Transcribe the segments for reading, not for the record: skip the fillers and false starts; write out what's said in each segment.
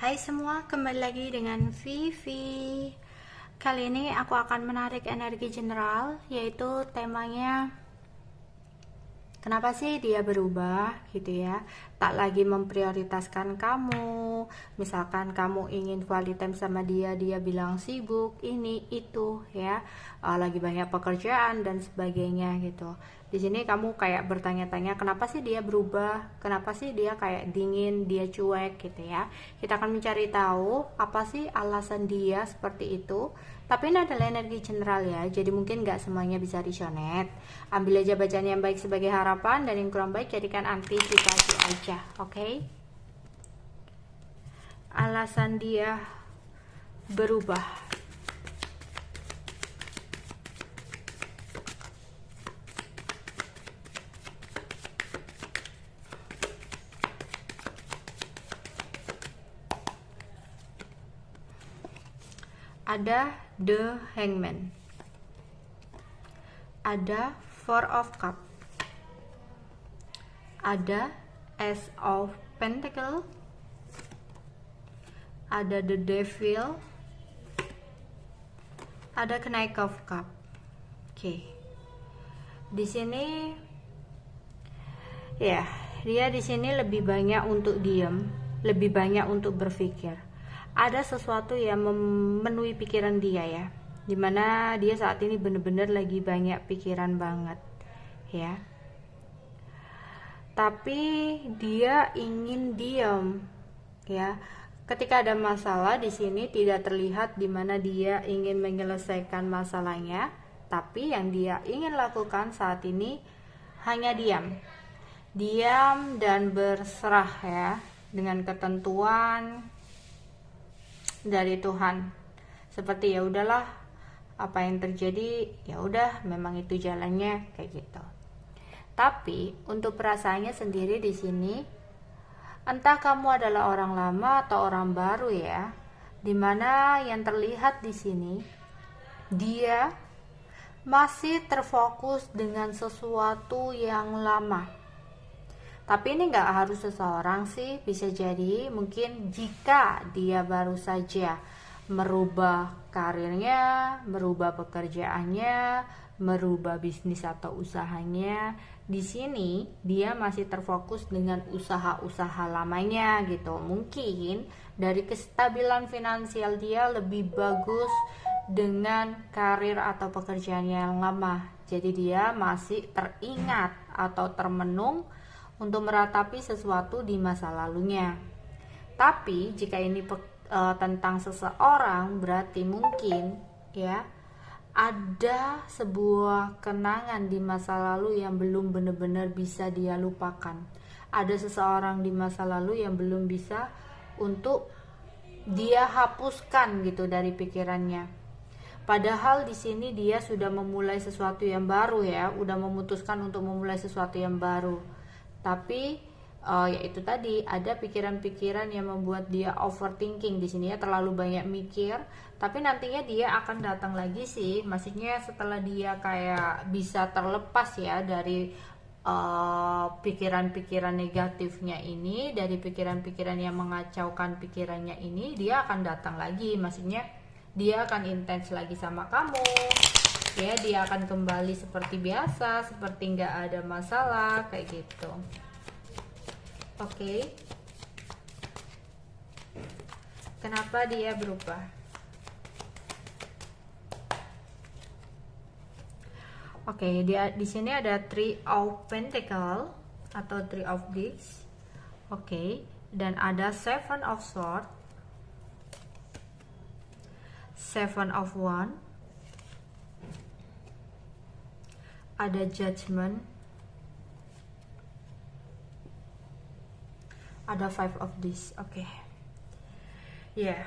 Hai semua, kembali lagi dengan Vivi. Kali ini aku akan menarik energi general, yaitu temanya kenapa sih dia berubah gitu ya. Tak lagi memprioritaskan kamu. Misalkan kamu ingin quality time sama dia, dia bilang sibuk, ini itu ya. Lagi banyak pekerjaan dan sebagainya gitu. Di sini kamu kayak bertanya-tanya kenapa sih dia berubah? Kenapa sih dia kayak dingin, dia cuek gitu ya. Kita akan mencari tahu apa sih alasan dia seperti itu. Tapi ini adalah energi general ya, jadi mungkin nggak semuanya bisa resonate. Ambil aja bacaan yang baik sebagai harapan, dan yang kurang baik jadikan antisipasi aja, oke? Alasan dia berubah. Ada The Hangman, ada Four of Cup, ada Ace of Pentacle, ada The Devil, ada Knight of Cup. Oke. Di sini ya, dia di sini lebih banyak untuk diam, lebih banyak untuk berpikir. Ada sesuatu yang memenuhi pikiran dia ya, dimana dia saat ini bener-bener lagi banyak pikiran banget ya. Tapi dia ingin diam ya. Ketika ada masalah di sini tidak terlihat dimana dia ingin menyelesaikan masalahnya, tapi yang dia ingin lakukan saat ini hanya diam dan berserah ya, dengan ketentuan dari Tuhan. Seperti ya udahlah, apa yang terjadi ya udah, memang itu jalannya kayak gitu. Tapi untuk perasaannya sendiri di sini, entah kamu adalah orang lama atau orang baru ya, dimana yang terlihat di sini dia masih terfokus dengan sesuatu yang lama. Tapi ini nggak harus seseorang sih, bisa jadi mungkin jika dia baru saja merubah karirnya, merubah pekerjaannya, merubah bisnis atau usahanya. Di sini dia masih terfokus dengan usaha-usaha lamanya gitu. Mungkin dari kestabilan finansial dia lebih bagus dengan karir atau pekerjaan yang lama. Jadi dia masih teringat atau termenung untuk meratapi sesuatu di masa lalunya. Tapi jika ini tentang seseorang, berarti mungkin ya ada sebuah kenangan di masa lalu yang belum benar-benar bisa dia lupakan. Ada seseorang di masa lalu yang belum bisa untuk dia hapuskan gitu dari pikirannya. Padahal di sini dia sudah memulai sesuatu yang baru ya, udah memutuskan untuk memulai sesuatu yang baru. Tapi yaitu tadi ada pikiran-pikiran yang membuat dia overthinking di sini ya, terlalu banyak mikir. Tapi nantinya dia akan datang lagi sih, maksudnya setelah dia kayak bisa terlepas ya dari pikiran-pikiran negatifnya ini, dari pikiran-pikiran yang mengacaukan pikirannya ini, dia akan datang lagi. Maksudnya dia akan intens lagi sama kamu ya, dia akan kembali seperti biasa, seperti nggak ada masalah kayak gitu. Oke. Kenapa dia berubah? Oke, dia di sini ada Three of Pentacle atau Three of Discs. Oke, dan ada Seven of Swords, Seven of Wands, ada Judgment, ada Five of Discs. Oke. Ya,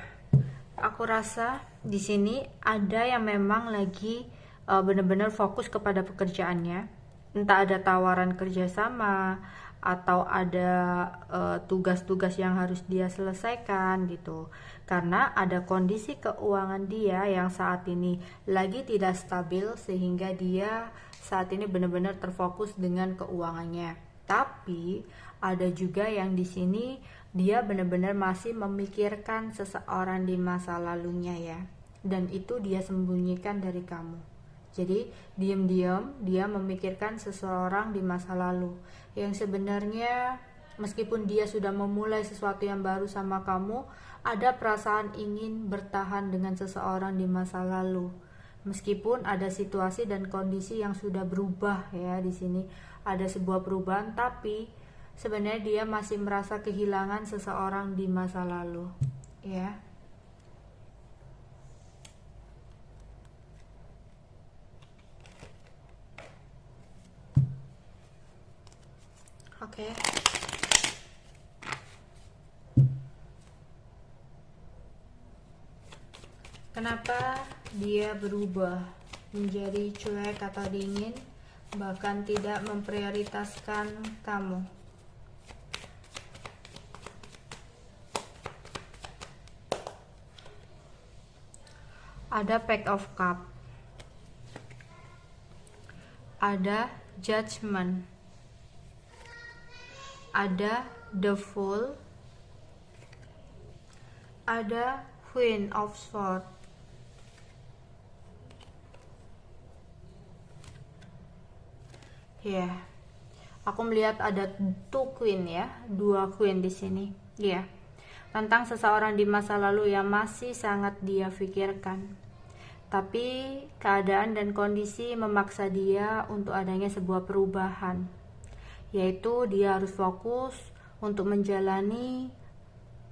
aku rasa di sini ada yang memang lagi benar-benar fokus kepada pekerjaannya. Entah ada tawaran kerjasama atau ada tugas-tugas yang harus dia selesaikan gitu. Karena ada kondisi keuangan dia yang saat ini lagi tidak stabil, sehingga dia saat ini benar-benar terfokus dengan keuangannya. Tapi ada juga yang di sini dia benar-benar masih memikirkan seseorang di masa lalunya ya, dan itu dia sembunyikan dari kamu. Jadi diam-diam dia memikirkan seseorang di masa lalu yang sebenarnya meskipun dia sudah memulai sesuatu yang baru sama kamu, ada perasaan ingin bertahan dengan seseorang di masa lalu. Meskipun ada situasi dan kondisi yang sudah berubah ya, di sini ada sebuah perubahan, tapi sebenarnya dia masih merasa kehilangan seseorang di masa lalu ya. Oke. Kenapa dia berubah menjadi cuek atau dingin, bahkan tidak memprioritaskan kamu? Ada Pack of Cup, ada Judgment, ada The Fool, ada Queen of Swords. Ya, aku melihat ada two queen ya, dua queen di sini. Ya, tentang seseorang di masa lalu yang masih sangat dia pikirkan. Tapi keadaan dan kondisi memaksa dia untuk adanya sebuah perubahan, yaitu dia harus fokus untuk menjalani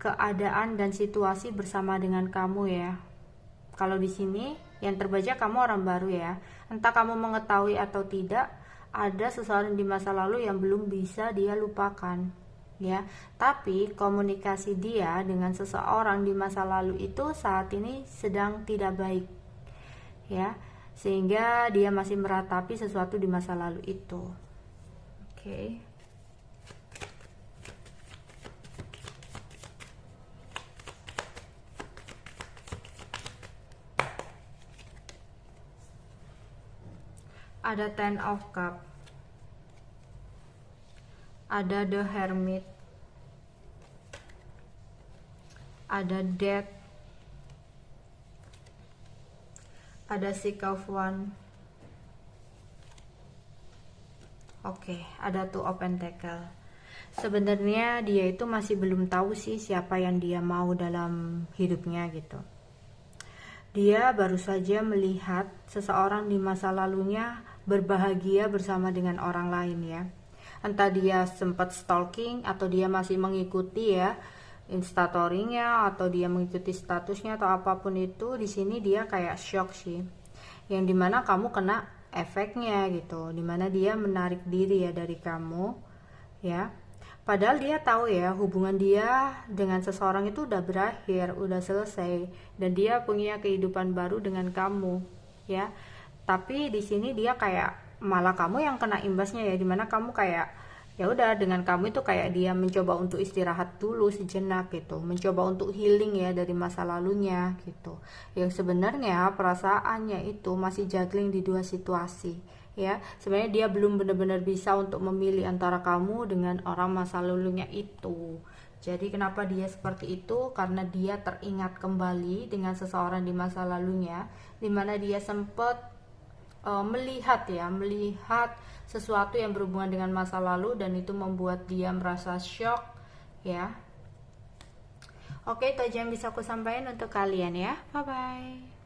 keadaan dan situasi bersama dengan kamu ya. Kalau di sini yang terbaca kamu orang baru ya. Entah kamu mengetahui atau tidak, ada seseorang di masa lalu yang belum bisa dia lupakan ya. Tapi komunikasi dia dengan seseorang di masa lalu itu saat ini sedang tidak baik ya, sehingga dia masih meratapi sesuatu di masa lalu itu. Oke. Ada Ten of Cup, ada The Hermit, ada Death, ada Six of Wands. Oke, ada Two of Pentacles. Sebenarnya dia itu masih belum tahu sih siapa yang dia mau dalam hidupnya gitu. Dia baru saja melihat seseorang di masa lalunya berbahagia bersama dengan orang lain ya. Entah dia sempat stalking atau dia masih mengikuti ya instastory-nya, atau dia mengikuti statusnya atau apapun itu. Di sini dia kayak shock sih, yang dimana kamu kena efeknya gitu, dimana dia menarik diri ya dari kamu ya. Padahal dia tahu ya hubungan dia dengan seseorang itu udah berakhir, udah selesai, dan dia punya kehidupan baru dengan kamu ya. Tapi di sini dia kayak malah kamu yang kena imbasnya ya, dimana kamu kayak ya udah dengan kamu itu kayak dia mencoba untuk istirahat dulu sejenak gitu, mencoba untuk healing ya dari masa lalunya gitu. Yang sebenarnya perasaannya itu masih juggling di dua situasi ya. Sebenarnya dia belum benar-benar bisa untuk memilih antara kamu dengan orang masa lalunya itu. Jadi kenapa dia seperti itu? Karena dia teringat kembali dengan seseorang di masa lalunya, dimana dia sempat melihat sesuatu yang berhubungan dengan masa lalu, dan itu membuat dia merasa shock ya. Oke, itu aja yang bisa aku sampaikan untuk kalian ya. Bye bye.